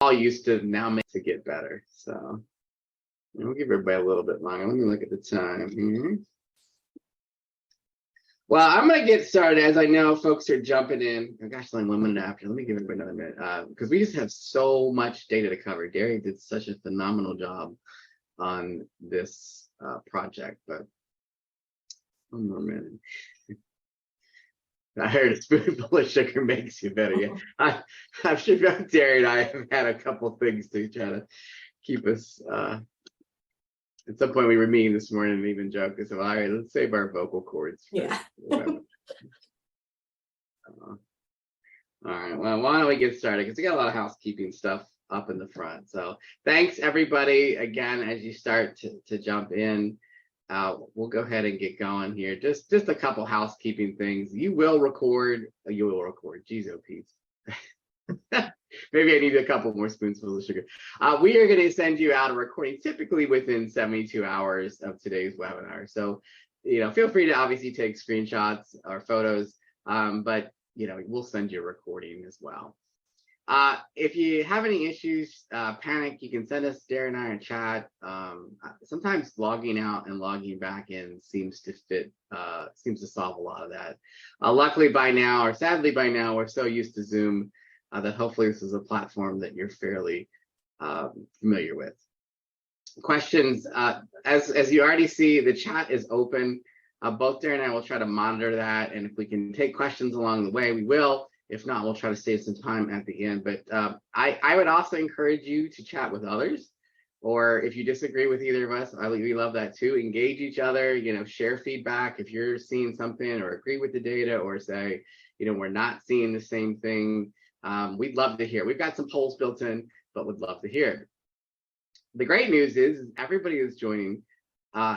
all used to now make to get better. So we'll give everybody a little bit longer. Let me look at the time here. Well, I'm going to get started, as I know folks are jumping in. Oh, gosh, only 1 minute after. Let me give everybody another minute because we just have so much data to cover. Derry did such a phenomenal job on this project, but 1 more minute. I heard a spoonful of sugar makes you better. Yeah, I'm sure Derry and I have had a couple things to try to keep us. At some point, we were meeting this morning and even joked. I said, well, all right, let's save our vocal cords. Yeah. All right. Well, why don't we get started? Because we got a lot of housekeeping stuff up in the front. So thanks, everybody. Again, as you start to jump in, we'll go ahead and get going here. Just a couple housekeeping things. You will record. Geez, oh, Pete. Maybe I need a couple more spoonfuls of sugar. We are going to send you out a recording typically within 72 hours of today's webinar. So, feel free to obviously take screenshots or photos, but, we'll send you a recording as well. If you have any issues, panic, you can send us, Derry and I, in chat. Sometimes logging out and logging back in seems to solve a lot of that. Luckily by now, or sadly by now, we're so used to Zoom that hopefully this is a platform that you're fairly familiar with. Questions, as you already see, the chat is open. Both Derry and I will try to monitor that, and if we can take questions along the way, we will. If not, we'll try to save some time at the end. But I would also encourage you to chat with others, or if you disagree with either of us, we love that too. Engage each other, share feedback if you're seeing something, or agree with the data, or say, we're not seeing the same thing. We'd love to hear. We've got some polls built in, but would love to hear. The great news is everybody who's joining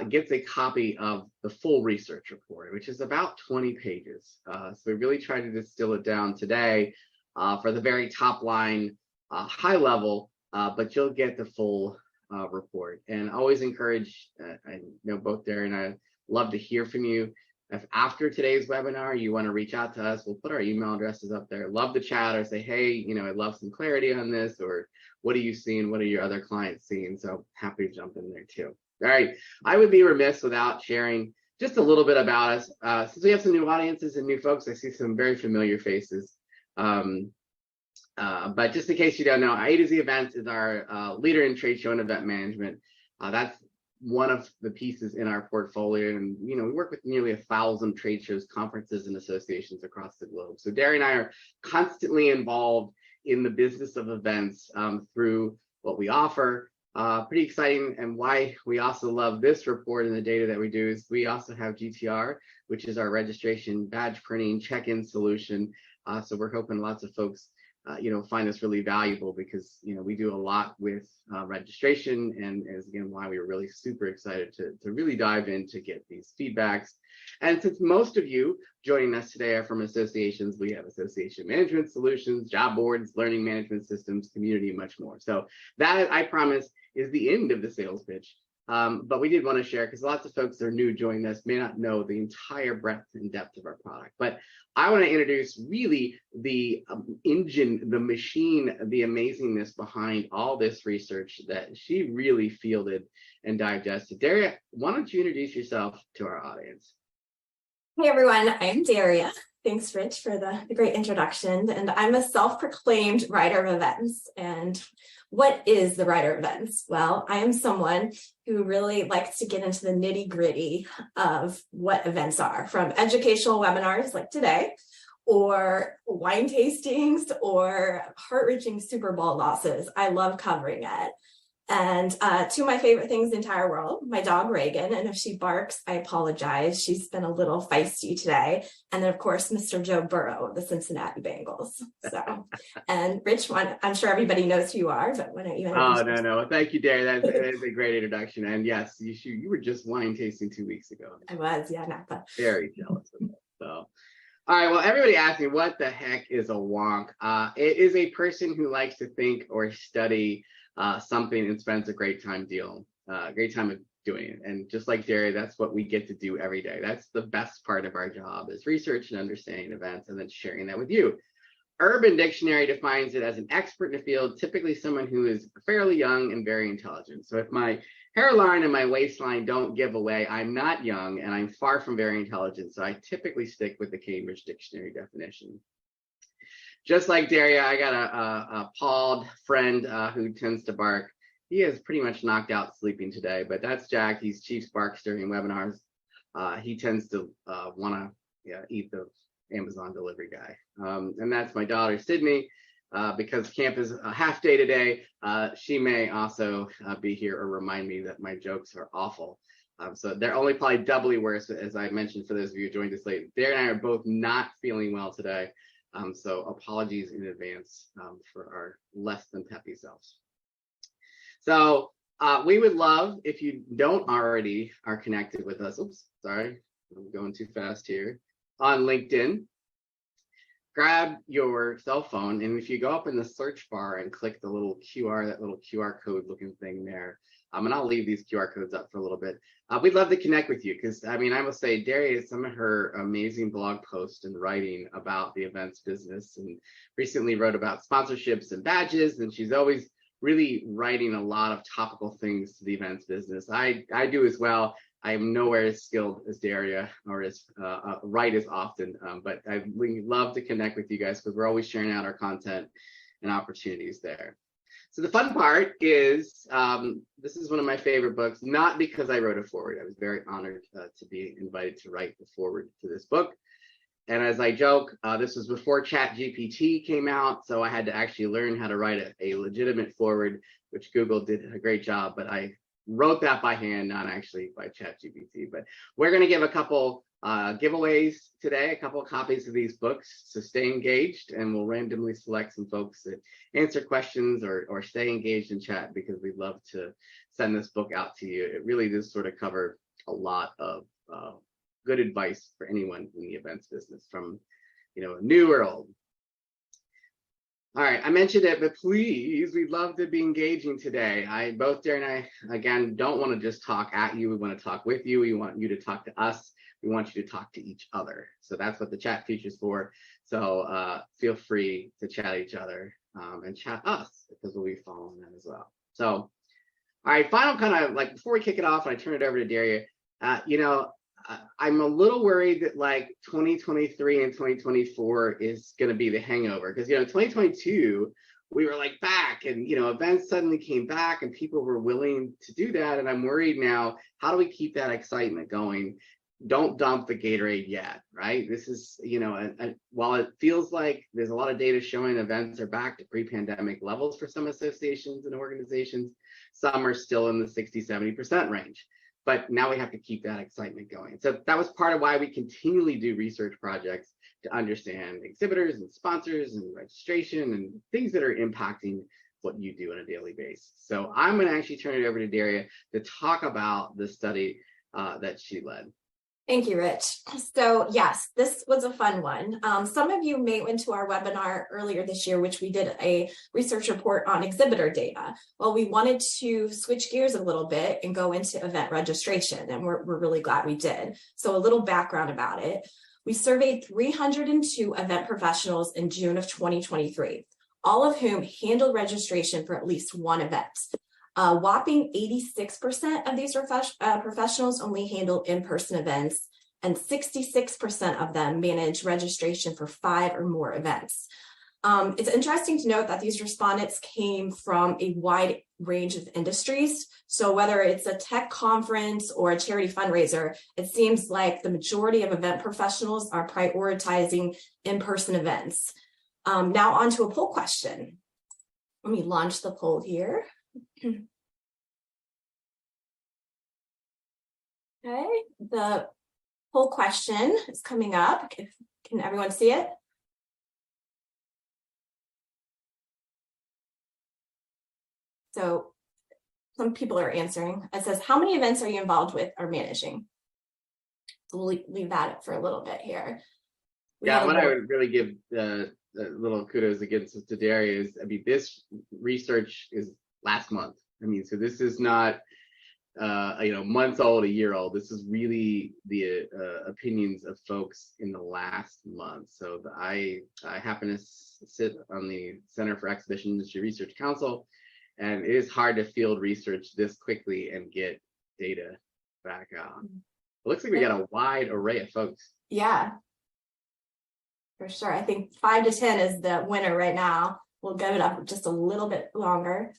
gets a copy of the full research report, which is about 20 pages. So we really tried to distill it down today for the very top line, high level, but you'll get the full report. And always encourage, I know both Derry and I love to hear from you. If after today's webinar you want to reach out to us, we'll put our email addresses up there. Love to chat or say, hey, I'd love some clarity on this, or what are you seeing? What are your other clients seeing? So happy to jump in there too. All right, I would be remiss without sharing just a little bit about us. Since we have some new audiences and new folks, I see some very familiar faces. But just in case you don't know, A to Z Events is our leader in trade show and event management. That's one of the pieces in our portfolio, and we work with nearly 1,000 trade shows, conferences, and associations across the globe. So Derry and I are constantly involved in the business of events through what we offer. Pretty exciting, and why we also love this report and the data that we do is we also have GTR, which is our registration badge printing check-in solution. So we're hoping lots of folks find this really valuable, because we do a lot with registration, and is again why we were really super excited to really dive in to get these feedbacks. And since most of you joining us today are from associations, we have association management solutions, job boards, learning management systems, community, and much more. So that, I promise, is the end of the sales pitch. But we did want to share, because lots of folks that are new joining us may not know the entire breadth and depth of our product. But I want to introduce really the engine, the machine, the amazingness behind all this research that she really fielded and digested. Daria, why don't you introduce yourself to our audience? Hey everyone, I'm Daria. Thanks, Rich, for the great introduction. And I'm a self-proclaimed writer of events. And what is the writer of events? Well, I am someone who really likes to get into the nitty-gritty of what events are, from educational webinars like today, or wine tastings, or heart-wrenching Super Bowl losses. I love covering it. And two of my favorite things in the entire world, my dog Reagan, and if she barks, I apologize. She's been a little feisty today. And then, of course, Mr. Joe Burrow of the Cincinnati Bengals. So, and Rich, I'm sure everybody knows who you are, but why don't you introduce yourself? No. Thank you, Derry. That is a great introduction. And yes, you were just wine tasting 2 weeks ago. I was, yeah, Napa. Very jealous of it. So, all right, well, everybody asked me, what the heck is a wonk? It is a person who likes to think or study something and spends a great time doing it. And just like Derry, that's what we get to do every day. That's the best part of our job, is research and understanding events and then sharing that with you. Urban Dictionary defines it as an expert in the field, typically someone who is fairly young and very intelligent. So if my hairline and my waistline don't give away, I'm not young and I'm far from very intelligent. So I typically stick with the Cambridge Dictionary definition. Just like Daria, I got a pawed friend who tends to bark. He is pretty much knocked out sleeping today, but that's Jack. He's Chief Sparks during webinars. He tends to want to eat the Amazon delivery guy. And that's my daughter, Sydney. Because camp is a half day today, she may also be here or remind me that my jokes are awful. So they're only probably doubly worse, as I mentioned, for those of you who joined us late. Dare and I are both not feeling well today. So apologies in advance for our less than peppy selves. So we would love if you don't already are connected with us. Oops, sorry, I'm going too fast here. On LinkedIn, grab your cell phone, and if you go up in the search bar and click the little QR, that little QR code looking thing there, and I'll leave these QR codes up for a little bit. We'd love to connect with you because, I mean, I will say Daria, some of her amazing blog posts and writing about the events business, and recently wrote about sponsorships and badges, and she's always really writing a lot of topical things to the events business. I do as well. I am nowhere as skilled as Daria or as write as often, but I love to connect with you guys because we're always sharing out our content and opportunities there. So the fun part is, this is one of my favorite books, not because I wrote a foreword. I was very honored to be invited to write the foreword to this book. And as I joke, this was before ChatGPT came out, so I had to actually learn how to write a legitimate foreword, which Google did a great job, but I wrote that by hand, not actually by ChatGPT. But we're going to give a couple giveaways today, a couple of copies of these books, so stay engaged, and we'll randomly select some folks that answer questions or stay engaged in chat, because we'd love to send this book out to you. It really does sort of cover a lot of good advice for anyone in the events business, from new or old. All right, I mentioned it, but please, we'd love to be engaging today. Both Daria and I, again, don't want to just talk at you. We want to talk with you. We want you to talk to us. We want you to talk to each other. So that's what the chat feature is for. So feel free to chat each other and chat us, because we'll be following that as well. So, all right, final kind of like before we kick it off and I turn it over to Daria, I'm a little worried that like 2023 and 2024 is going to be the hangover, because 2022 we were like back, and events suddenly came back and people were willing to do that, and I'm worried now, how do we keep that excitement going? Don't dump the Gatorade yet, right? This is while it feels like there's a lot of data showing events are back to pre-pandemic levels for some associations and organizations, some are still in the 60-70% range. But now we have to keep that excitement going. So that was part of why we continually do research projects to understand exhibitors and sponsors and registration and things that are impacting what you do on a daily basis. So I'm going to actually turn it over to Daria to talk about the study that she led. Thank you, Rich. So yes, this was a fun one. Some of you may went to our webinar earlier this year, which we did a research report on exhibitor data. Well, we wanted to switch gears a little bit and go into event registration, and we're really glad we did. So a little background about it. We surveyed 302 event professionals in June of 2023, all of whom handled registration for at least one event. Whopping 86% of these professionals only handle in-person events, and 66% of them manage registration for 5 or more events. It's interesting to note that these respondents came from a wide range of industries. So whether it's a tech conference or a charity fundraiser, it seems like the majority of event professionals are prioritizing in-person events. Now on to a poll question. Let me launch the poll here. Okay, the poll question is coming up. Can everyone see it? So some people are answering. It says, how many events are you involved with or managing? So we'll leave that for a little bit here. What I would really give a little kudos again to Daria is, this research is last month. So this is not months old, a year old. This is really the opinions of folks in the last month. So I happen to sit on the Center for Exhibition Industry Research Council, and it is hard to field research this quickly and get data back out. It looks like we got a wide array of folks. Yeah, for sure. I think 5 to 10 is the winner right now. We'll give it up just a little bit longer.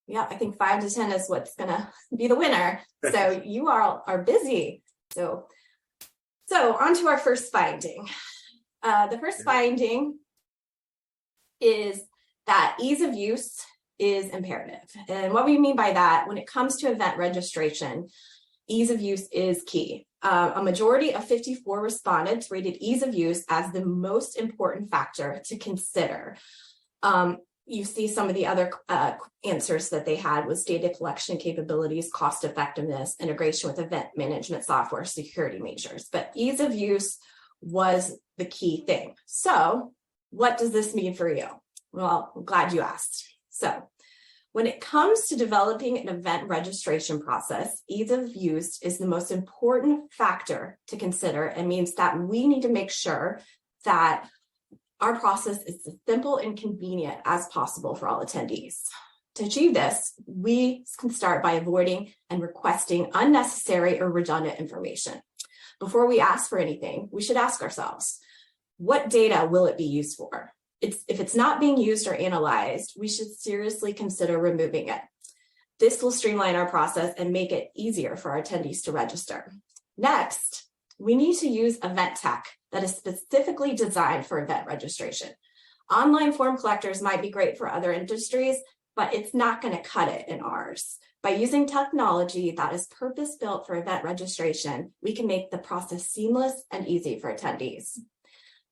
Yeah, I think 5 to 10 is what's gonna be the winner. So you all are busy. So on to our first finding. The first finding is that ease of use is imperative. And what we mean by that, when it comes to event registration, ease of use is key. A majority of 54 respondents rated ease of use as the most important factor to consider. You see some of the other answers that they had was data collection capabilities, cost effectiveness, integration with event management software, security measures, but ease of use was the key thing. So what does this mean for you? Well, I'm glad you asked. So when it comes to developing an event registration process, ease of use is the most important factor to consider and means that we need to make sure that our process is as simple and convenient as possible for all attendees. To achieve this, we can start by avoiding and requesting unnecessary or redundant information. Before we ask for anything, we should ask ourselves, what data will it be used for? If it's not being used or analyzed, we should seriously consider removing it. This will streamline our process and make it easier for our attendees to register. Next, we need to use event tech that is specifically designed for event registration. Online form collectors might be great for other industries, but it's not going to cut it in ours. By using technology that is purpose-built for event registration, we can make the process seamless and easy for attendees.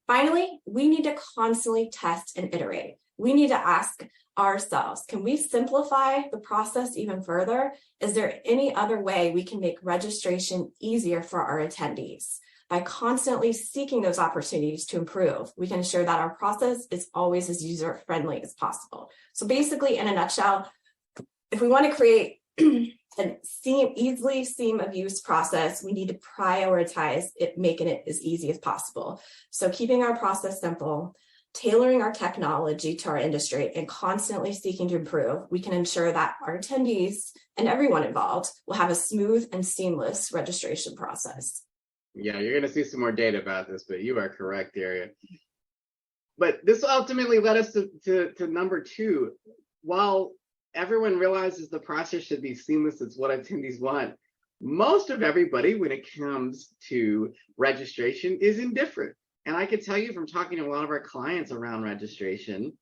Finally, we need to constantly test and iterate. We need to ask ourselves, can we simplify the process even further? Is there any other way we can make registration easier for our attendees? By constantly seeking those opportunities to improve, we can ensure that our process is always as user-friendly as possible. So basically, in a nutshell, if we want to create an easily seam of use process, we need to prioritize it, making it as easy as possible. So keeping our process simple, tailoring our technology to our industry, and constantly seeking to improve, we can ensure that our attendees and everyone involved will have a smooth and seamless registration process. Yeah, you're going to see some more data about this, but you are correct, Daria. But this ultimately led us to number 2. While everyone realizes the process should be seamless, it's what attendees want, most of everybody, when it comes to registration, is indifferent. And I can tell you from talking to a lot of our clients around registration,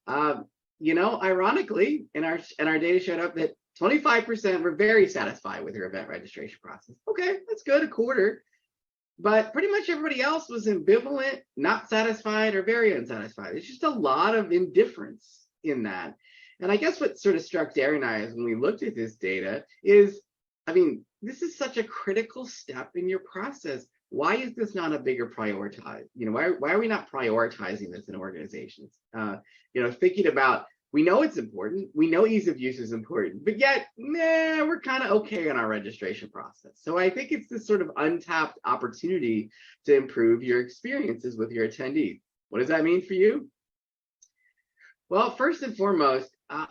ironically, in our data showed up that 25% were very satisfied with their event registration process. Okay, that's good, a quarter. But pretty much everybody else was ambivalent, not satisfied, or very unsatisfied. There's just a lot of indifference in that. And I guess what sort of struck Daria and I is when we looked at this data is, this is such a critical step in your process. Why is this not a bigger priority? Why are we not prioritizing this in organizations? Thinking about, we know it's important, we know ease of use is important, but yet, we're kind of okay in our registration process. So I think it's this sort of untapped opportunity to improve your experiences with your attendees. What does that mean for you? Well, first and foremost,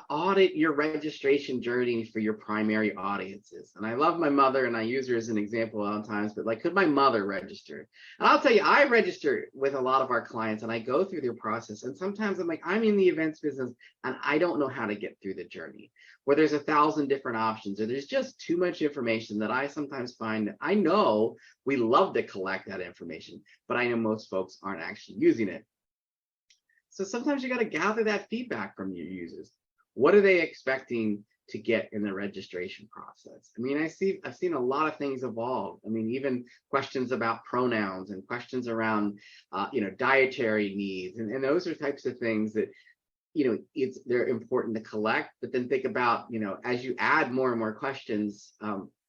audit your registration journey for your primary audiences. And I love my mother, and I use her as an example a lot of times, but could my mother register? And I'll tell you, I register with a lot of our clients, and I go through their process. And sometimes I'm like, I'm in the events business, and I don't know how to get through the journey, where there's 1,000 different options, or there's just too much information that I sometimes find that I know we love to collect that information, but I know most folks aren't actually using it. So sometimes you got to gather that feedback from your users. What are they expecting to get in the registration process? I've seen a lot of things evolve. Even questions about pronouns and questions around, dietary needs, and those are types of things that, they're important to collect. But then think about, as you add more and more questions,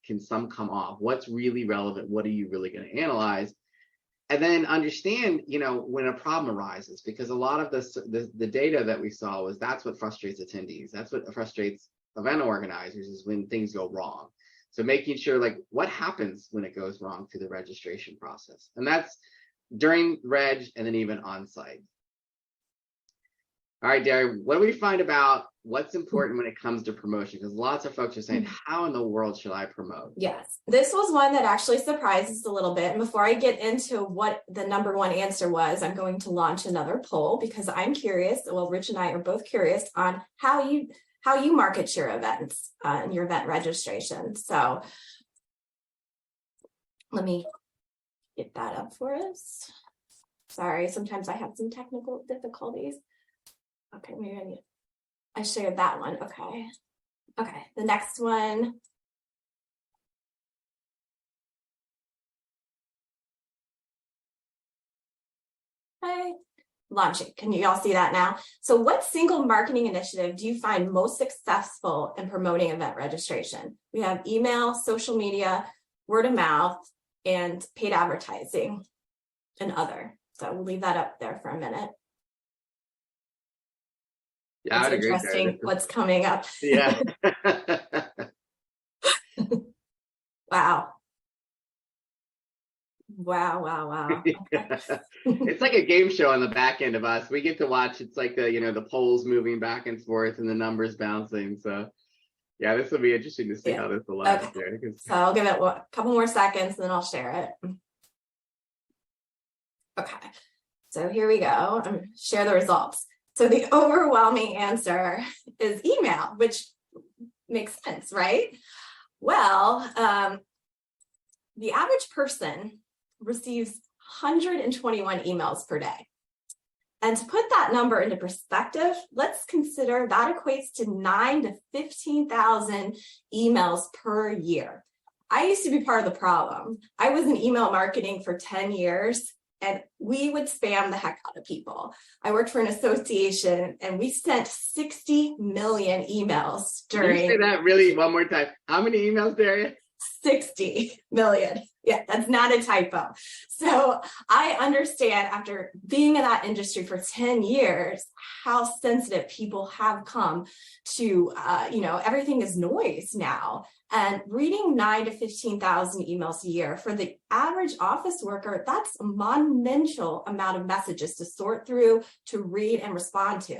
can some come off? What's really relevant? What are you really going to analyze? and then understand, when a problem arises, because a lot of the data that we saw was that's what frustrates attendees. That's what frustrates event organizers, is when things go wrong. So making sure, like, what happens when it goes wrong through the registration process, and that's during reg and then even on site. All right, Derry, what do we find about what's important when it comes to promotion? Because lots of folks are saying, how in the world should I promote? Yes, this was one that actually surprises a little bit. And before I get into what the number one answer was, I'm going to launch another poll, because I'm curious. Well, Rich and I are both curious on how you market your events and your event registration. So let me get that up for us. Sorry, sometimes I have some technical difficulties. Okay, maybe I shared that one. Okay, the next one. Okay, launching. Can you all see that now? So what single marketing initiative do you find most successful in promoting event registration? We have email, social media, word of mouth, and paid advertising, and other. So we'll leave that up there for a minute. Yeah, it's interesting what's coming up. Yeah. Wow. Wow. Okay. Yeah. It's like a game show on the back end of us. We get to watch. It's like the polls moving back and forth and the numbers bouncing. So yeah, this will be interesting to see how this will last. Okay. So I'll give it a couple more seconds and then I'll share it. Okay. So here we go. Share the results. So the overwhelming answer is email, which makes sense, right? Well, the average person receives 121 emails per day. And to put that number into perspective, let's consider that equates to 9,000 to 15,000 emails per year. I used to be part of the problem. I was in email marketing for 10 years. And we would spam the heck out of people. I worked for an association and we sent 60 million emails during. Can you say that really one more time? How many emails, Daria? 60 million. Yeah, that's not a typo. So I understand, after being in that industry for 10 years, how sensitive people have come to, everything is noise now. And reading 9,000 to 15,000 emails a year for the average office worker, that's a monumental amount of messages to sort through, to read and respond to.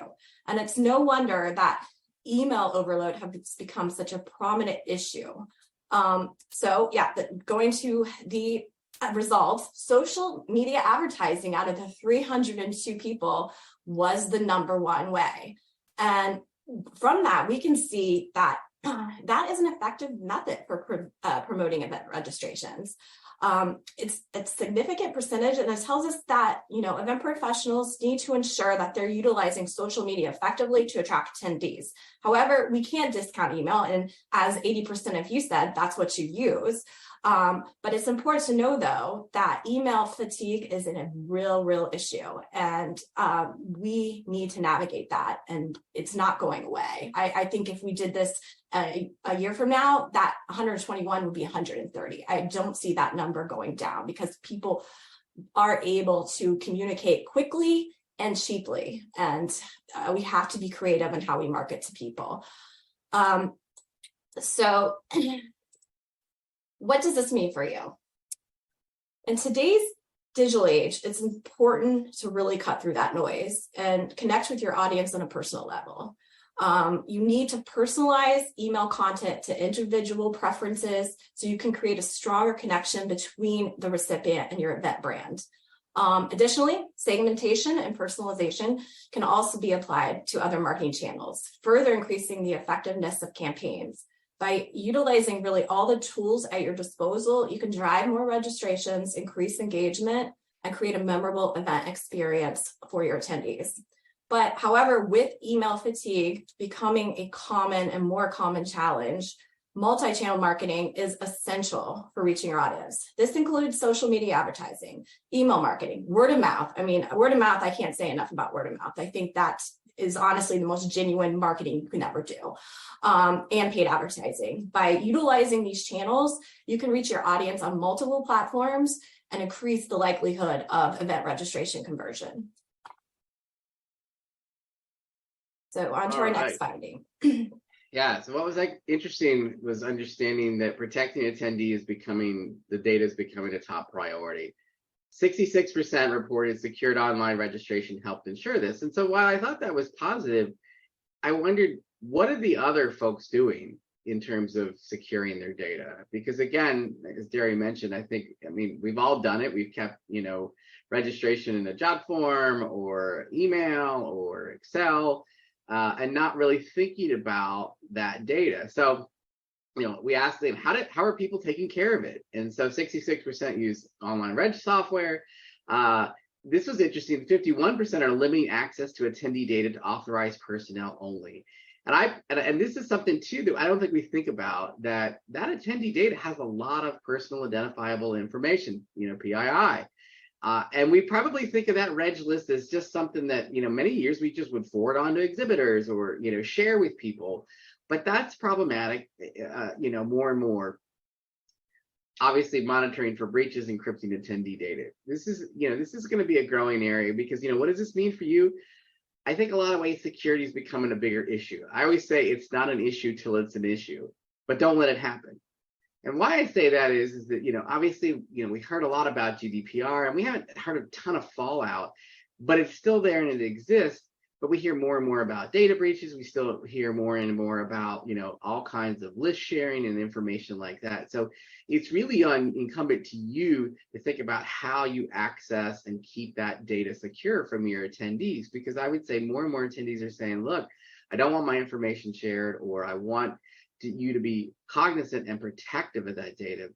And it's no wonder that email overload has become such a prominent issue. Going to the results, social media advertising out of the 302 people was the number one way. And from that, we can see that that is an effective method for promoting event registrations. It's a significant percentage, and it tells us that, event professionals need to ensure that they're utilizing social media effectively to attract attendees. However, we can't discount email, and as 80% of you said, that's what you use. But it's important to know, though, that email fatigue is a real issue, and we need to navigate that, and it's not going away. I think if we did this a year from now, that 121 would be 130. I don't see that number going down, because people are able to communicate quickly and cheaply, and we have to be creative in how we market to people. So what does this mean for you? In today's digital age, it's important to really cut through that noise and connect with your audience on a personal level. You need to personalize email content to individual preferences so you can create a stronger connection between the recipient and your event brand. Additionally, segmentation and personalization can also be applied to other marketing channels, further increasing the effectiveness of campaigns. By utilizing really all the tools at your disposal, you can drive more registrations, increase engagement, and create a memorable event experience for your attendees. But however, with email fatigue becoming a common and more common challenge, multi-channel marketing is essential for reaching your audience. This includes social media advertising, email marketing, word of mouth. Word of mouth, I can't say enough about word of mouth. I think that is honestly the most genuine marketing you can ever do, and paid advertising. By utilizing these channels, you can reach your audience on multiple platforms and increase the likelihood of event registration conversion. So on to our next finding. Yeah, so what was like interesting was understanding that protecting attendees the data is becoming a top priority. 66% reported secured online registration helped ensure this. And so while I thought that was positive, I wondered, what are the other folks doing in terms of securing their data? Because again, as Derry mentioned, I mean, we've all done it. We've kept, registration in a jot form or email or Excel, and not really thinking about that data. So, we asked them, how are people taking care of it? And so 66% use online reg software. This was interesting. 51% are limiting access to attendee data to authorized personnel only. And this is something too that I don't think we think about, that attendee data has a lot of personal identifiable information, PII. And we probably think of that reg list as just something that, many years we just would forward on to exhibitors or, share with people. But that's problematic, more and more. Obviously, monitoring for breaches, encrypting attendee data. This is going to be a growing area because, what does this mean for you? I think a lot of ways security is becoming a bigger issue. I always say it's not an issue till it's an issue, but don't let it happen. And why I say that is that, obviously, we heard a lot about GDPR and we haven't heard a ton of fallout, but it's still there and it exists. But we hear more and more about data breaches. We still hear more and more about, all kinds of list sharing and information like that. So it's really incumbent to you to think about how you access and keep that data secure from your attendees, because I would say more and more attendees are saying, look, I don't want my information shared, or I want you to be cognizant and protective of that data.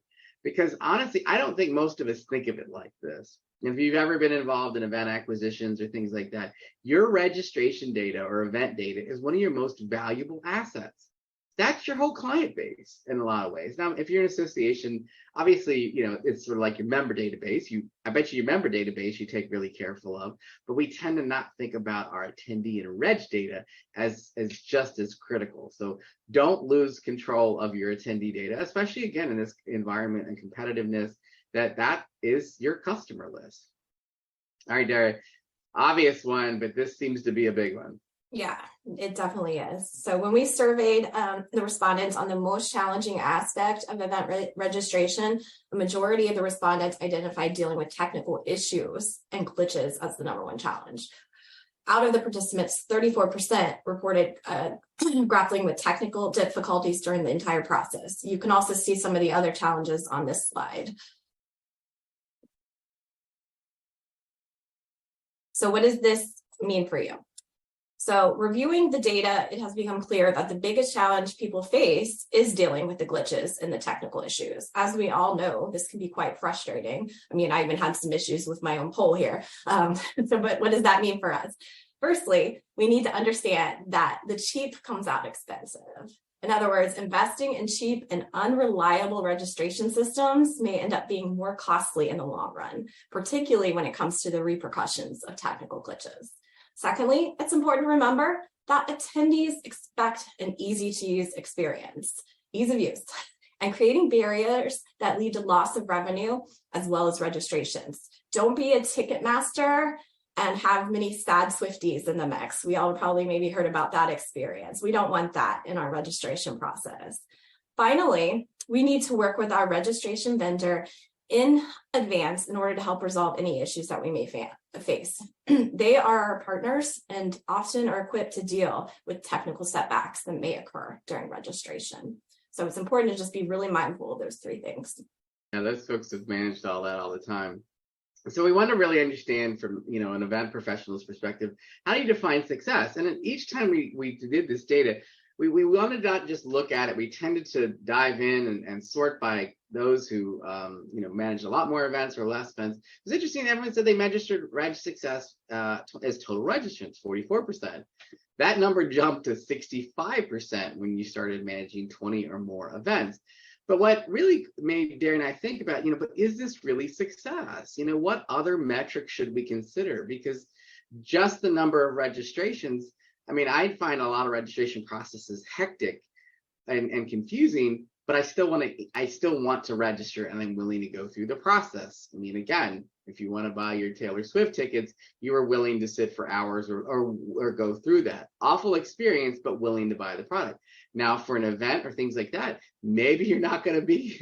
Because honestly, I don't think most of us think of it like this. If you've ever been involved in event acquisitions or things like that, your registration data or event data is one of your most valuable assets. That's your whole client base in a lot of ways. Now, if you're an association, obviously, it's sort of like your member database. I bet you your member database you take really careful of, but we tend to not think about our attendee and reg data as just as critical. So don't lose control of your attendee data, especially again in this environment and competitiveness that is your customer list. All right, Derek, obvious one, but this seems to be a big one. Yeah, it definitely is. So when we surveyed the respondents on the most challenging aspect of event registration, a majority of the respondents identified dealing with technical issues and glitches as the number one challenge. Out of the participants, 34% reported grappling with technical difficulties during the entire process. You can also see some of the other challenges on this slide. So what does this mean for you? So reviewing the data, it has become clear that the biggest challenge people face is dealing with the glitches and the technical issues. As we all know, this can be quite frustrating. I mean, I even had some issues with my own poll here. But what does that mean for us? Firstly, we need to understand that the cheap comes out expensive. In other words, investing in cheap and unreliable registration systems may end up being more costly in the long run, particularly when it comes to the repercussions of technical glitches. Secondly, it's important to remember that attendees expect an easy-to-use experience, ease of use, and creating barriers that lead to loss of revenue as well as registrations. Don't be a ticket master and have many sad Swifties in the mix. We all probably maybe heard about that experience. We don't want that in our registration process. Finally, we need to work with our registration vendor in advance in order to help resolve any issues that we may face. They are our partners and often are equipped to deal with technical setbacks that may occur during registration. So it's important to just be really mindful of those three things. Yeah, those folks have managed all that all the time. So we want to really understand from, an event professional's perspective, how do you define success? And each time we did this data, we wanted to not just look at it. We tended to dive in and sort by those who, managed a lot more events or less events. It was interesting. Everyone said they measured reg success as total registrants, 44%. That number jumped to 65% when you started managing 20 or more events. But what really made Derry and I think about, but is this really success? What other metrics should we consider? Because just the number of registrations, I find a lot of registration processes hectic and confusing, but I still want to register, and I'm willing to go through the process. I mean, again, if you want to buy your Taylor Swift tickets, you are willing to sit for hours or go through that awful experience, but willing to buy the product. Now, for an event or things like that, maybe you're not going to be,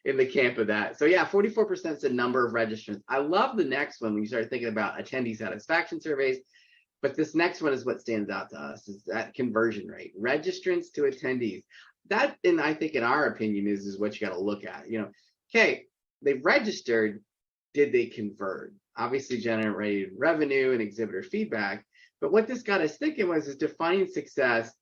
in the camp of that. So yeah, 44% is the number of registrants. I love the next one when you start thinking about attendee satisfaction surveys. But this next one is what stands out to us, is that conversion rate, registrants to attendees. That, and I think in our opinion, is what you got to look at. Okay, they've registered, did they convert? Obviously generated revenue and exhibitor feedback. But what this got us thinking is defining success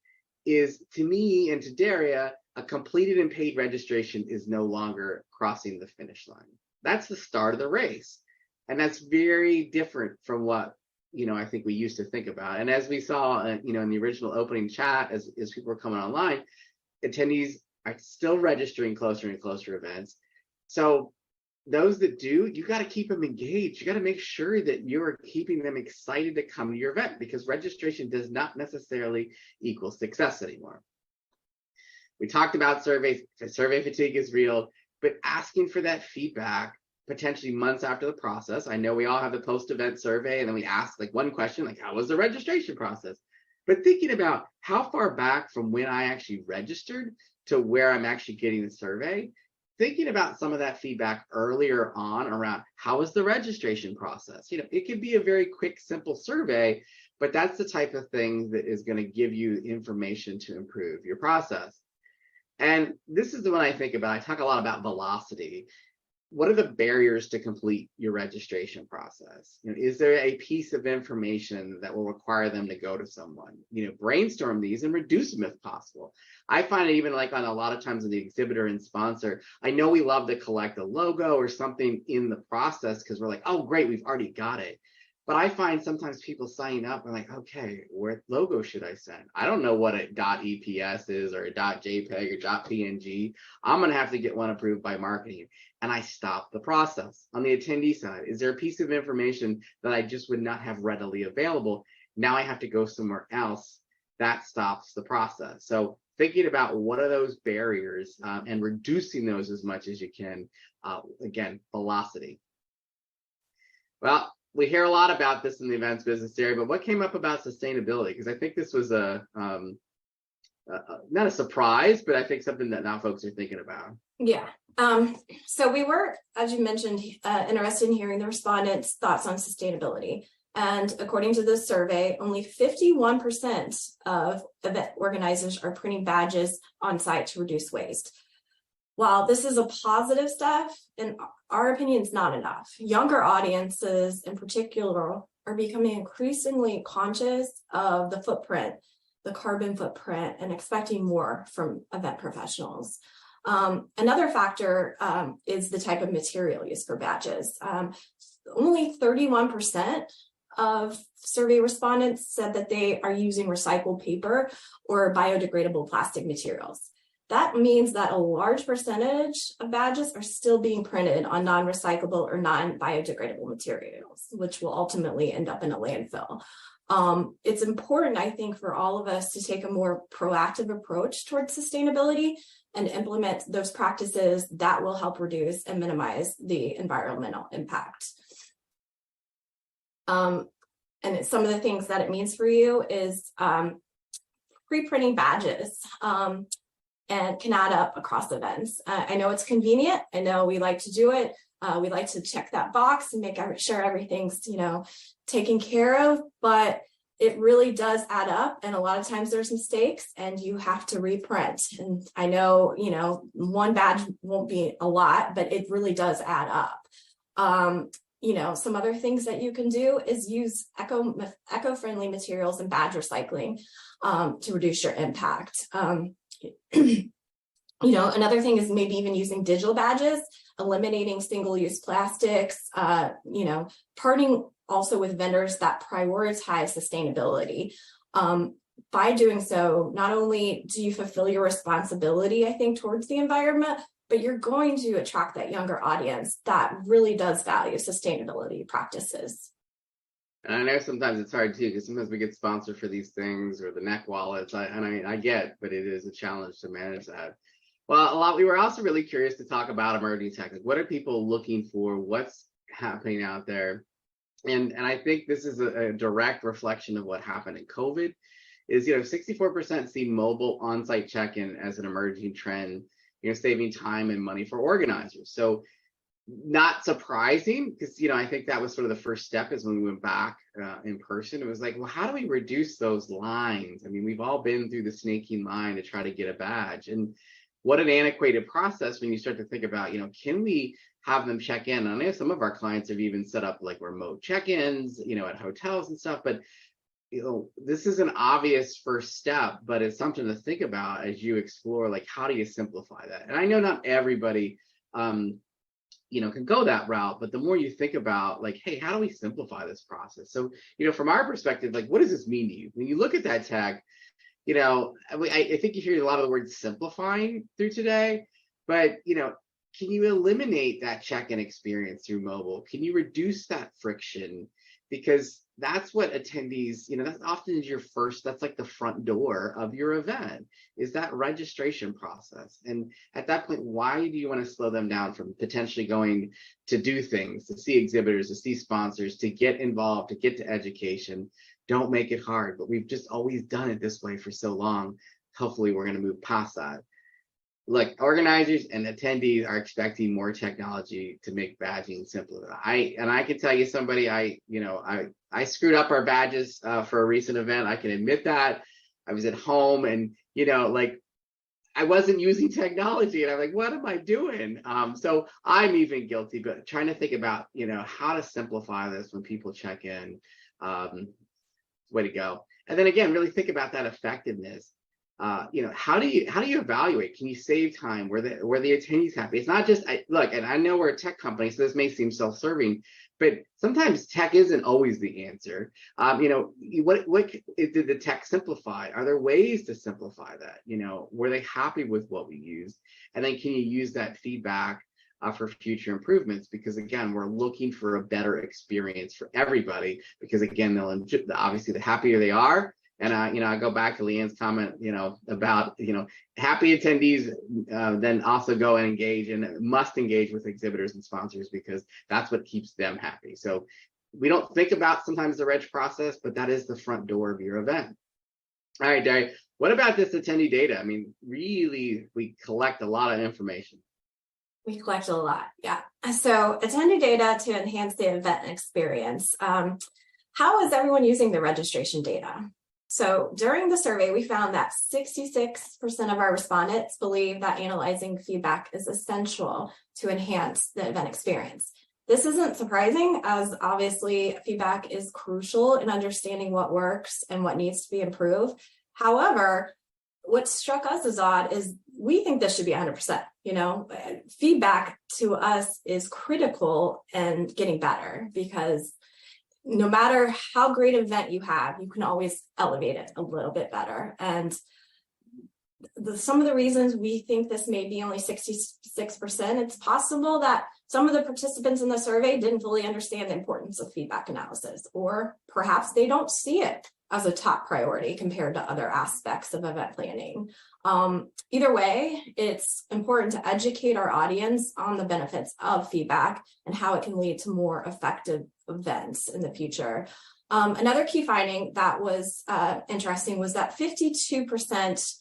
is, to me and to Daria, a completed and paid registration is no longer crossing the finish line. That's the start of the race. And that's very different from what I think we used to think about. And as we saw, in the original opening chat, as people were coming online, attendees are still registering closer and closer events. So those that do, you got to keep them engaged. You got to make sure that you're keeping them excited to come to your event, because registration does not necessarily equal success anymore. We talked about surveys. Survey fatigue is real, but asking for that feedback potentially months after the process. I know we all have the post-event survey, and then we ask one question, how was the registration process? But thinking about how far back from when I actually registered to where I'm actually getting the survey, thinking about some of that feedback earlier on around how was the registration process. It could be a very quick, simple survey, but that's the type of thing that is going to give you information to improve your process. And this is the one I think about. I talk a lot about velocity. What are the barriers to complete your registration process? Is there a piece of information that will require them to go to someone? Brainstorm these and reduce them if possible. I find it even on a lot of times in the exhibitor and sponsor, I know we love to collect a logo or something in the process because we're like, oh, great, we've already got it. But I find sometimes people sign up and okay, what logo should I send? I don't know what a .eps is or a .jpeg or .png. I'm going to have to get one approved by marketing. And I stop the process. On the attendee side, is there a piece of information that I just would not have readily available? Now I have to go somewhere else. That stops the process. So thinking about what are those barriers and reducing those as much as you can. Again, velocity. Well, we hear a lot about this in the events business area, but what came up about sustainability? Because I think this was not a surprise, but I think something that now folks are thinking about. Yeah. So we were, as you mentioned, interested in hearing the respondents' thoughts on sustainability. And according to this survey, only 51% of event organizers are printing badges on site to reduce waste. While this is a positive step, in our opinion, it's not enough. Younger audiences in particular are becoming increasingly conscious of the footprint, the carbon footprint, and expecting more from event professionals. Another factor is the type of material used for badges. Only 31% of survey respondents said that they are using recycled paper or biodegradable plastic materials. That means that a large percentage of badges are still being printed on non-recyclable or non-biodegradable materials, which will ultimately end up in a landfill. It's important, I think, for all of us to take a more proactive approach towards sustainability and implement those practices that will help reduce and minimize the environmental impact. And some of the things that it means for you is pre-printing badges and can add up across events. I know it's convenient. I know we like to do it. We like to check that box and make sure everything's, taken care of, but it really does add up. And a lot of times there's mistakes and you have to reprint. And I know, one badge won't be a lot, but it really does add up. Some other things that you can do is use eco-friendly materials and badge recycling to reduce your impact. Another thing is maybe even using digital badges, eliminating single-use plastics, partnering also with vendors that prioritize sustainability. By doing so, not only do you fulfill your responsibility, I think, towards the environment, but you're going to attract that younger audience that really does value sustainability practices. And I know sometimes it's hard too, because sometimes we get sponsored for these things or the neck wallets. I get, but it is a challenge to manage that. Well, we were also really curious to talk about emerging tech. Like, what are people looking for? What's happening out there? And I think this is a direct reflection of what happened in COVID. Is 64% see mobile on-site check-in as an emerging trend. Saving time and money for organizers. So not surprising, because I think that was sort of the first step, is when we went back in person. It was like, well, how do we reduce those lines? I mean, we've all been through the snaking line to try to get a badge, and what an antiquated process when you start to think about, can we have them check in? And I know some of our clients have even set up like remote check-ins, at hotels and stuff, but this is an obvious first step, but it's something to think about as you explore, like, how do you simplify that? And I know not everybody can go that route, but the more you think about, like, hey, how do we simplify this process? So from our perspective, like, what does this mean to you when you look at that tech? I think you hear a lot of the words simplifying through today, but can you eliminate that check-in experience through mobile? Can you reduce that friction? Because that's what attendees, that's often that's like the front door of your event, is that registration process. And at that point, why do you want to slow them down from potentially going to do things, to see exhibitors, to see sponsors, to get involved, to get to education? Don't make it hard, but we've just always done it this way for so long. Hopefully we're going to move past that. Look, organizers and attendees are expecting more technology to make badging simpler. I can tell you, somebody, I screwed up our badges for a recent event. I can admit that. I was at home, and I wasn't using technology, and I'm like, what am I doing? So I'm even guilty, but trying to think about how to simplify this when people check in. Way to go. And then again, really think about that effectiveness. How do you evaluate? Can you save time? Were the attendees happy? It's not just, look, and I know we're a tech company, so this may seem self-serving, but sometimes tech isn't always the answer. What did the tech simplify? Are there ways to simplify that? Were they happy with what we used? And then can you use that feedback for future improvements? Because again, we're looking for a better experience for everybody, because again, obviously the happier they are. And I go back to Leanne's comment, about happy attendees then also go and engage, and must engage with exhibitors and sponsors, because that's what keeps them happy. So we don't think about sometimes the reg process, but that is the front door of your event. All right, Derry, what about this attendee data? I mean, really, we collect a lot of information. We collect a lot, yeah. So attendee data to enhance the event experience. How is everyone using the registration data? So during the survey, we found that 66% of our respondents believe that analyzing feedback is essential to enhance the event experience. This isn't surprising, as obviously feedback is crucial in understanding what works and what needs to be improved. However, what struck us as odd is we think this should be 100%. Feedback to us is critical in getting better, because no matter how great an event you have, you can always elevate it a little bit better. And some of the reasons we think this may be only 66%, it's possible that some of the participants in the survey didn't fully understand the importance of feedback analysis, or perhaps they don't see it as a top priority compared to other aspects of event planning. Either way, it's important to educate our audience on the benefits of feedback and how it can lead to more effective events in the future. Another key finding that was interesting was that 52%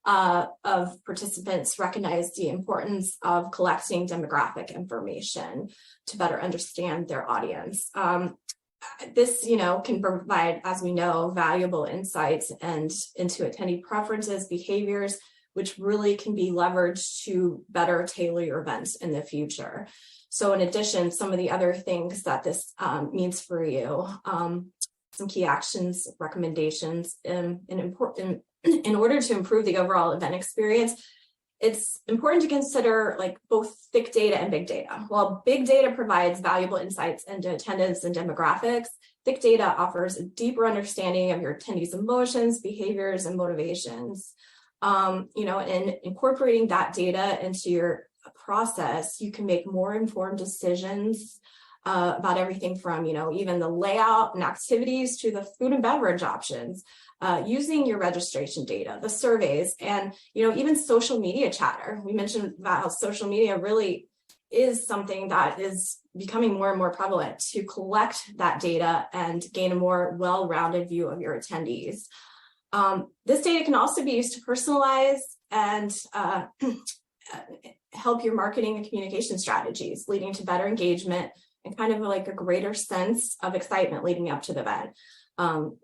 of participants recognized the importance of collecting demographic information to better understand their audience. This, can provide, as we know, valuable insights and into attendee preferences, behaviors, which really can be leveraged to better tailor your events in the future. So in addition, some of the other things that this means for you, some key actions, recommendations, in order to improve the overall event experience, it's important to consider both thick data and big data. While big data provides valuable insights into attendance and demographics, thick data offers a deeper understanding of your attendees' emotions, behaviors, and motivations. And incorporating that data into your process, you can make more informed decisions about everything from, even the layout and activities to the food and beverage options, using your registration data, the surveys, and, even social media chatter. We mentioned about how social media really is something that is becoming more and more prevalent to collect that data and gain a more well-rounded view of your attendees. This data can also be used to personalize and help your marketing and communication strategies, leading to better engagement and kind of like a greater sense of excitement leading up to the event.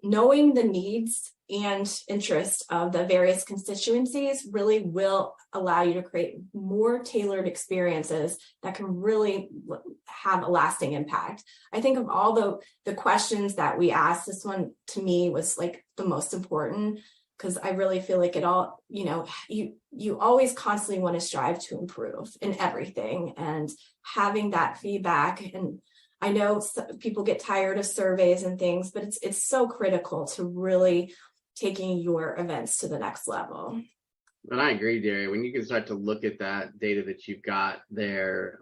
Knowing the needs and interests of the various constituencies really will allow you to create more tailored experiences that can really have a lasting impact. I think of all the questions that we asked, this one to me was like the most important, because I really feel like it all, you always constantly want to strive to improve in everything, and having that feedback. And I know people get tired of surveys and things, but it's so critical to really taking your events to the next level. And I agree, Daria. When you can start to look at that data that you've got there,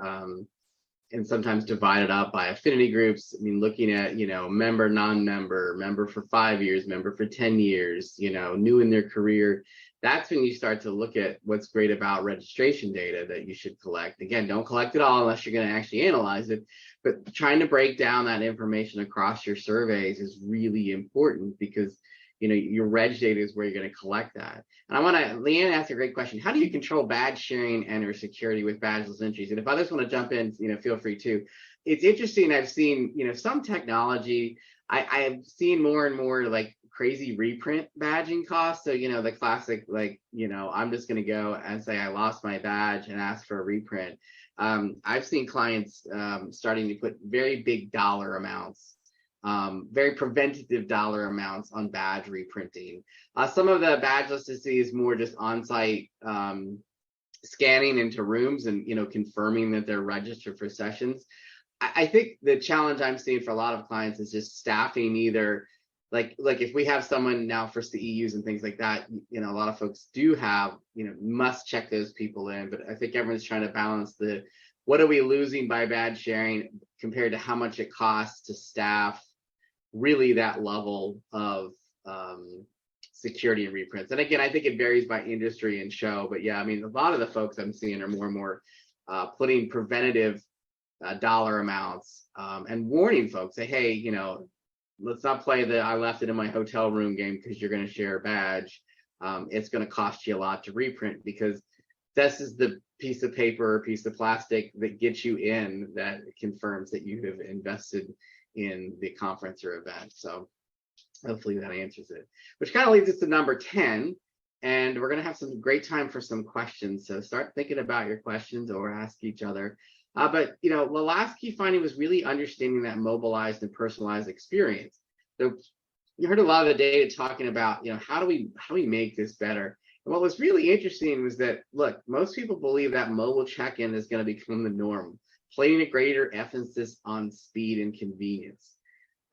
and sometimes divide it up by affinity groups. I mean, looking at, member, non-member, member for 5 years, member for 10 years, new in their career. That's when you start to look at what's great about registration data that you should collect. Again, don't collect it all unless you're going to actually analyze it, but trying to break down that information across your surveys is really important, because your reg data is where you're going to collect that. And Leanne asked a great question. How do you control badge sharing and or security with badgeless entries? And if others want to jump in, feel free to. It's interesting. I've seen, some technology. I've seen more and more like crazy reprint badging costs. So, the classic, I'm just going to go and say I lost my badge and ask for a reprint. I've seen clients starting to put very big dollar amounts, very preventative dollar amounts on badge reprinting. Some of the badgeless is more just on-site scanning into rooms and confirming that they're registered for sessions. I think the challenge I'm seeing for a lot of clients is just staffing, either like if we have someone now for CEUs and things like that, a lot of folks do have, must check those people in, but I think everyone's trying to balance what are we losing by badge sharing compared to how much it costs to staff really that level of security and reprints. And again, I think it varies by industry and show, but yeah, I mean, a lot of the folks I'm seeing are more and more putting preventative dollar amounts and warning folks, say, hey, let's not play the I left it in my hotel room game because you're going to share a badge. It's going to cost you a lot to reprint, because this is the piece of paper or piece of plastic that gets you in, that confirms that you have invested in the conference or event. So hopefully that answers it, which kind of leads us to number 10. And we're going to have some great time for some questions. So start thinking about your questions or ask each other. But the last key finding was really understanding that mobilized and personalized experience. So you heard a lot of the data talking about, how do we make this better? And what was really interesting was that, look, most people believe that mobile check-in is going to become the norm, placing a greater emphasis on speed and convenience.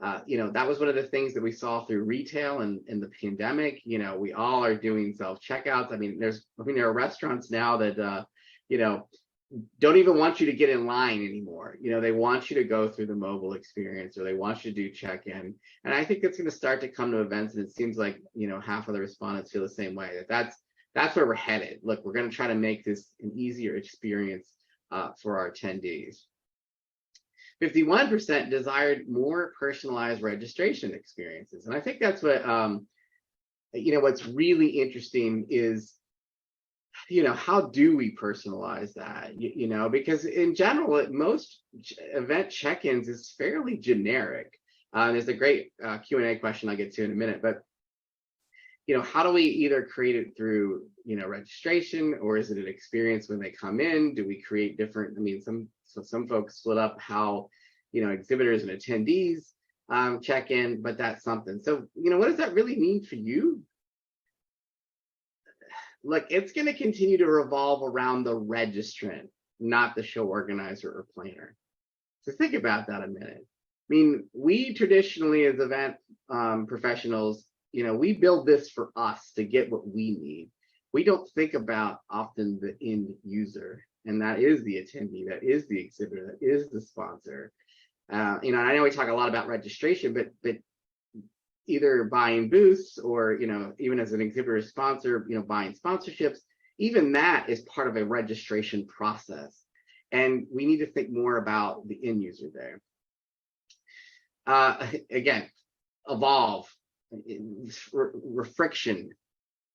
That was one of the things that we saw through retail and in the pandemic. We all are doing self-checkouts. I mean, there are restaurants now that, don't even want you to get in line anymore. They want you to go through the mobile experience, or they want you to do check-in. And I think it's going to start to come to events. And it seems like, half of the respondents feel the same way, that's where we're headed. Look, we're going to try to make this an easier experience for our attendees. 51% desired more personalized registration experiences. And I think that's what, what's really interesting is, how do we personalize that? Because in general, most event check-ins is fairly generic. There's a great Q&A question I'll get to in a minute, but how do we either create it through, registration, or is it an experience when they come in? Do we create different, some folks split up how, exhibitors and attendees check in, but that's something. So, what does that really mean for you? Look, it's going to continue to revolve around the registrant, not the show organizer or planner. So think about that a minute. I mean, we traditionally, as event professionals, we build this for us to get what we need. We don't think about often the end user, and that is the attendee, that is the exhibitor, that is the sponsor. You know, and I know we talk a lot about registration, but either buying booths or, you know, even as an exhibitor sponsor, you know, buying sponsorships, even that is part of a registration process. And we need to think more about the end user there. Again, evolve, friction.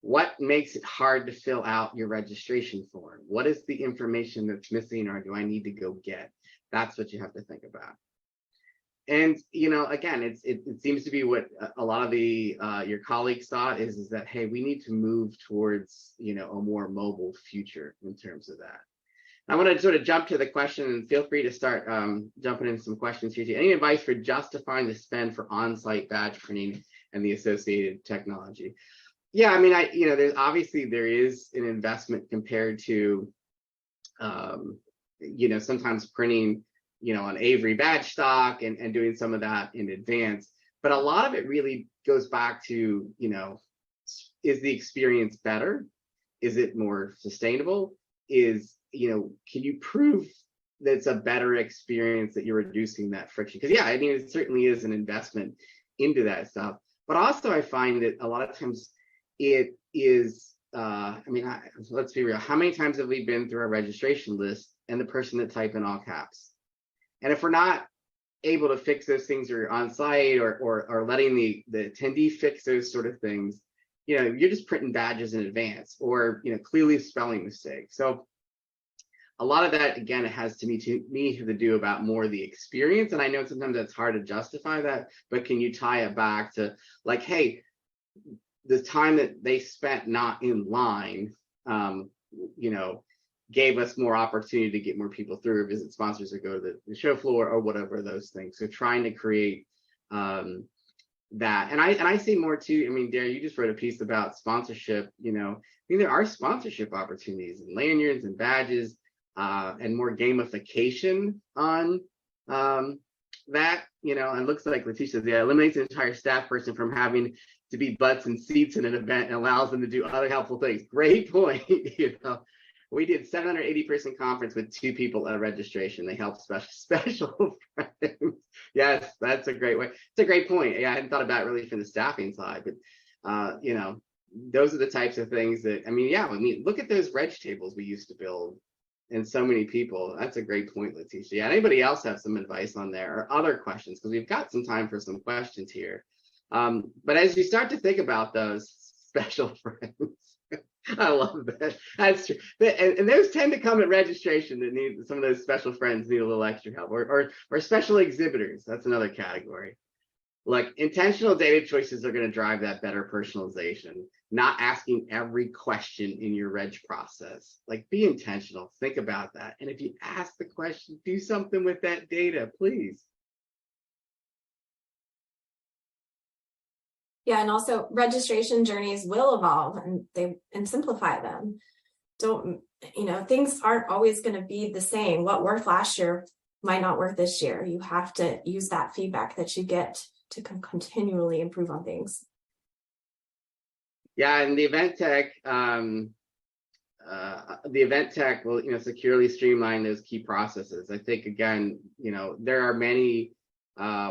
What makes it hard to fill out your registration form? What is the information that's missing or do I need to go get? That's what you have to think about. And, you know, again, it seems to be what a lot of the your colleagues thought is that, hey, we need to move towards, you know, a more mobile future in terms of that. I want to sort of jump to the question, and feel free to start jumping in some questions here too. Any advice for justifying the spend for on-site badge printing and the associated technology? Yeah, I mean, you know, there is an investment compared to, you know, sometimes printing, you know, on Avery badge stock and doing some of that in advance. But a lot of it really goes back to, you know, is the experience better? Is it more sustainable? You know, can you prove that it's a better experience, that you're reducing that friction? Because, yeah, I mean, it certainly is an investment into that stuff. But also I find that a lot of times it is, I mean, let's be real. How many times have we been through our registration list and the person that type in all caps? And if we're not able to fix those things or on site or letting the attendee fix those sort of things, you know, you're just printing badges in advance or, you know, clearly spelling mistakes. So a lot of that, again, it has to do about more the experience. And I know sometimes that's hard to justify that, but can you tie it back to like, hey, the time that they spent not in line, you know, gave us more opportunity to get more people through or visit sponsors or go to the show floor or whatever those things. So trying to create that. And I see more too. I mean, Darren, you just wrote a piece about sponsorship. You know, I mean, there are sponsorship opportunities and lanyards and badges and more gamification on that, you know, and it looks like Letitia says, yeah, eliminates an entire staff person from having to be butts and seats in an event and allows them to do other helpful things. Great point. You know, we did 780 person conference with 2 people at registration. They helped special friends. Yes, that's a great way. It's a great point. Yeah, I hadn't thought about it really from the staffing side, but you know, those are the types of things that, I mean, yeah, I mean, look at those reg tables we used to build and so many people. That's a great point, Letitia. Yeah, anybody else have some advice on there or other questions? Because we've got some time for some questions here. But as you start to think about those special friends, I love that. That's true. And those tend to come at registration that need some of those special friends need a little extra help or special exhibitors. That's another category. Like intentional data choices are going to drive that better personalization, not asking every question in your reg process. Like be intentional, think about that. And if you ask the question, do something with that data, please. Yeah, and also registration journeys will evolve and simplify them. Don't, you know, things aren't always going to be the same. What worked last year might not work this year. You have to use that feedback that you get to continually improve on things. Yeah, and the event tech will, you know, securely streamline those key processes. I think, again, you know, there are many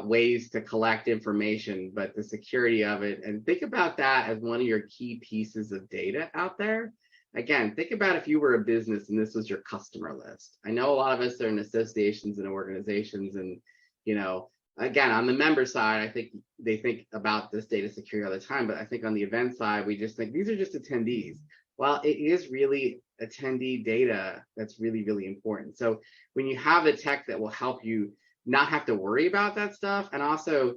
ways to collect information, but the security of it, and think about that as one of your key pieces of data out there. Again, think about if you were a business and this was your customer list. I know a lot of us are in associations and organizations, and, you know, again, on the member side, I think they think about this data security all the time, but I think on the event side, we just think these are just attendees. Well, it is really attendee data that's really, really important. So when you have the tech that will help you not have to worry about that stuff, and also,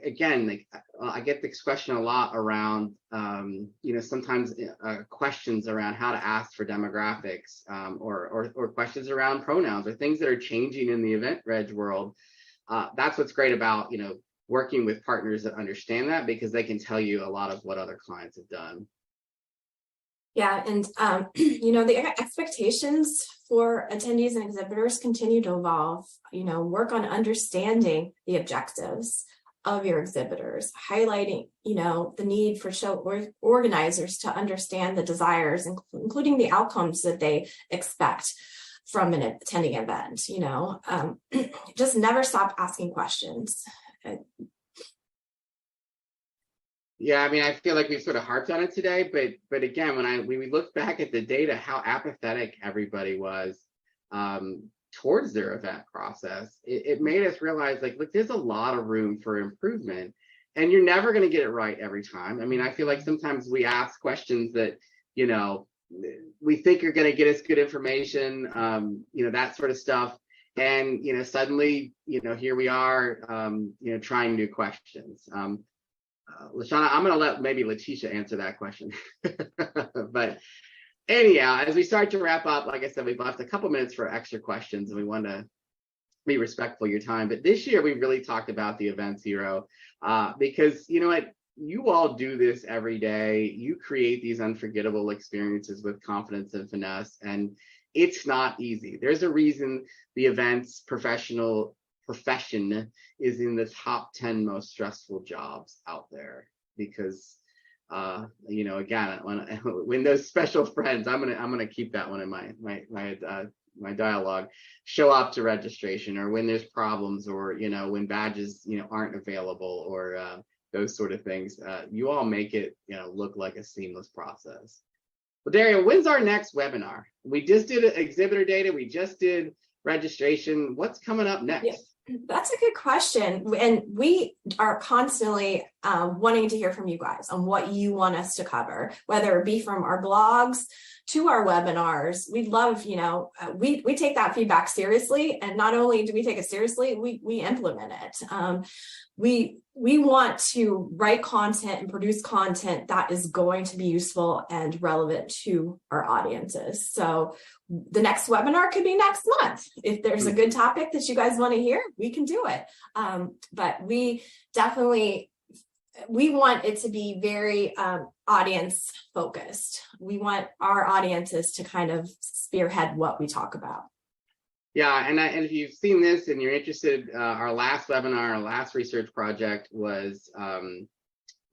again, like I get this question a lot around, you know, sometimes questions around how to ask for demographics, or questions around pronouns or things that are changing in the event reg world. That's what's great about, you know, working with partners that understand that, because they can tell you a lot of what other clients have done. Yeah, and you know, the expectations for attendees and exhibitors continue to evolve. You know, work on understanding the objectives of your exhibitors, highlighting, you know, the need for show organizers to understand the desires, including the outcomes that they expect from attending an event, just never stop asking questions. Yeah, I mean, I feel like we've sort of harped on it today, but again, when we look back at the data, how apathetic everybody was towards their event process, it made us realize, like, look, there's a lot of room for improvement, and you're never going to get it right every time. I mean, I feel like sometimes we ask questions that, we think are going to get us good information, that sort of stuff. And, suddenly, here we are, trying new questions. LaShawna, I'm going to let maybe Letitia answer that question. But anyhow, as we start to wrap up, like I said, we've left a couple minutes for extra questions, and we want to be respectful of your time. But this year, we really talked about the Event Zero because, you know what, you all do this every day. You create these unforgettable experiences with confidence and finesse, and it's not easy. There's a reason the events profession is in the top 10 most stressful jobs out there, because again, when those special friends, I'm gonna keep that one in my dialogue, show up to registration, or when there's problems, or when badges aren't available, or those sort of things, you all make it look like a seamless process. Well, Daria, when's our next webinar? We just did exhibitor data, we just did registration. What's coming up next? Yeah. That's a good question. And we are constantly wanting to hear from you guys on what you want us to cover, whether it be from our blogs to our webinars. We'd love, we take that feedback seriously. And not only do we take it seriously, we implement it. We want to write content and produce content that is going to be useful and relevant to our audiences. So the next webinar could be next month. If there's a good topic that you guys want to hear, we can do it. But we want it to be very audience focused. We want our audiences to kind of spearhead what we talk about. Yeah, and if you've seen this and you're interested, our last webinar, our last research project was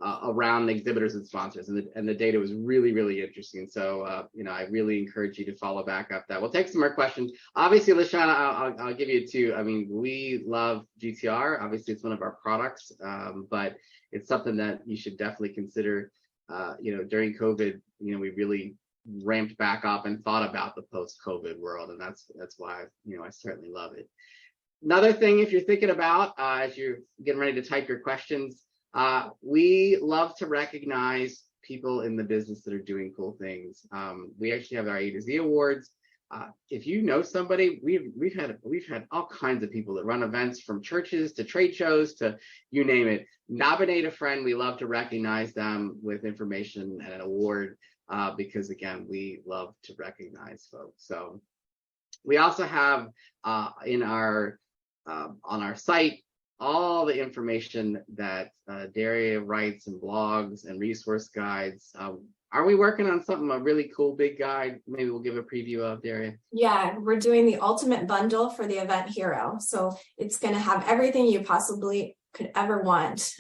around exhibitors and sponsors, and the data was really, really interesting. So, I really encourage you to follow back up that. We'll take some more questions. Obviously, LaShawna, I'll give you two. I mean, we love GTR. Obviously, it's one of our products, but it's something that you should definitely consider. During COVID, we really ramped back up and thought about the post-COVID world, and that's why I certainly love it. Another thing, if you're thinking about as you're getting ready to type your questions, we love to recognize people in the business that are doing cool things. We actually have our A to Z awards. If you know somebody, we've had all kinds of people that run events, from churches to trade shows to you name it. Nominate a friend. We love to recognize them with information and an award. Because again, we love to recognize folks. So we also have on our site all the information that Daria writes, and blogs and resource guides. Are we working on something, a really cool big guide? Maybe we'll give a preview of, Daria. Yeah, we're doing the ultimate bundle for the Event Hero. So it's going to have everything you possibly could ever want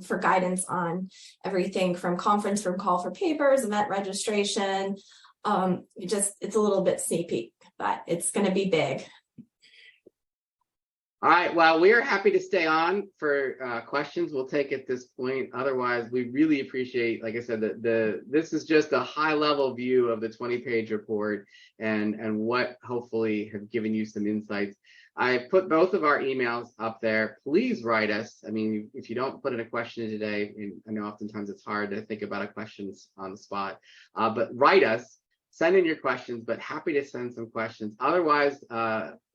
for guidance on everything from conference room call for papers, event registration. It's a little bit sneak peek, but it's going to be big. All right, well, we are happy to stay on for questions. We'll take at this point. Otherwise, we really appreciate, like I said, this is just a high level view of the 20-page report and what hopefully have given you some insights. I put both of our emails up there. Please write us. I mean, if you don't put in a question today, and I know oftentimes it's hard to think about a questions on the spot, but write us, send in your questions, but happy to send some questions. Otherwise,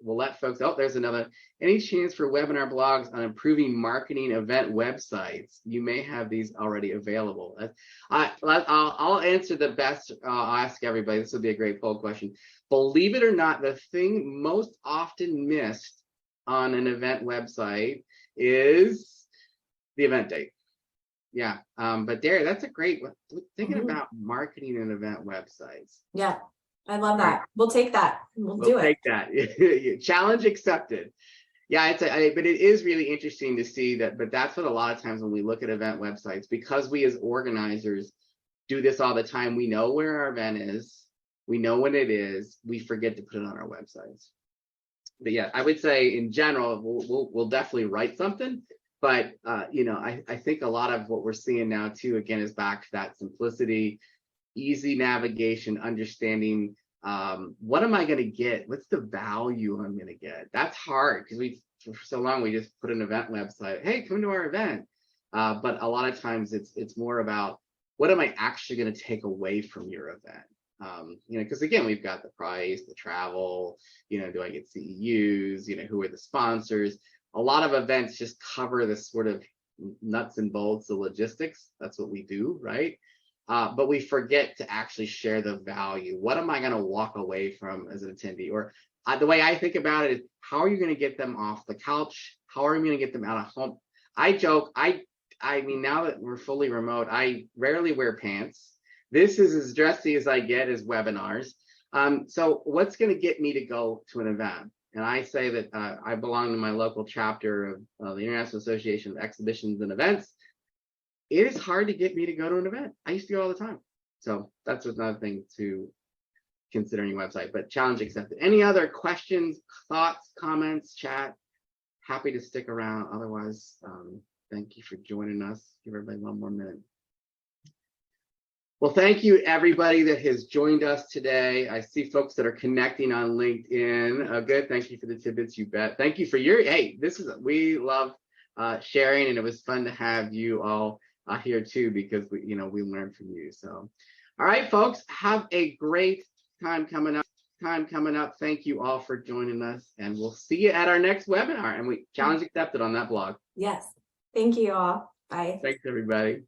we'll let folks, there's another. Any chance for webinar blogs on improving marketing event websites? You may have these already available. I'll answer the best. I'll ask everybody. This will be a great poll question. Believe it or not, the thing most often missed on an event website is the event date. Yeah, but Daria, that's a great one. Thinking about marketing and event websites. Yeah, I love that. We'll take that. We'll do it. Take that. Challenge accepted. Yeah, but it is really interesting to see that. But that's what a lot of times when we look at event websites, because we as organizers do this all the time, we know where our event is. We know when it is. We forget to put it on our websites. But yeah, I would say in general, we'll definitely write something. But I think a lot of what we're seeing now too, again, is back to that simplicity, easy navigation, understanding what am I going to get? What's the value I'm going to get? That's hard because for so long we just put an event website. Hey, come to our event. But a lot of times it's more about what am I actually going to take away from your event? Because again, we've got the price, the travel, do I get CEUs, who are the sponsors? A lot of events just cover this sort of nuts and bolts, the logistics. That's what we do, right? But we forget to actually share the value. What am I going to walk away from as an attendee? Or the way I think about it is, how are you going to get them off the couch? How are you going to get them out of home? I joke, I mean, now that we're fully remote, I rarely wear pants. This is as dressy as I get as webinars. So what's going to get me to go to an event? And I say that I belong to my local chapter of the International Association of Exhibitions and Events. It is hard to get me to go to an event. I used to go all the time. So that's another thing to consider in your website, but challenge accepted. Any other questions, thoughts, comments, chat? Happy to stick around. Otherwise, thank you for joining us. Give everybody one more minute. Well, thank you everybody that has joined us today. I see folks that are connecting on LinkedIn. Good, thank you for the tidbits, you bet. Thank you for we love sharing, and it was fun to have you all here too, because we learned from you. So, all right, folks, have a great time coming up. Thank you all for joining us, and we'll see you at our next webinar. And we challenge accepted on that blog. Yes. Thank you all. Bye. Thanks, everybody.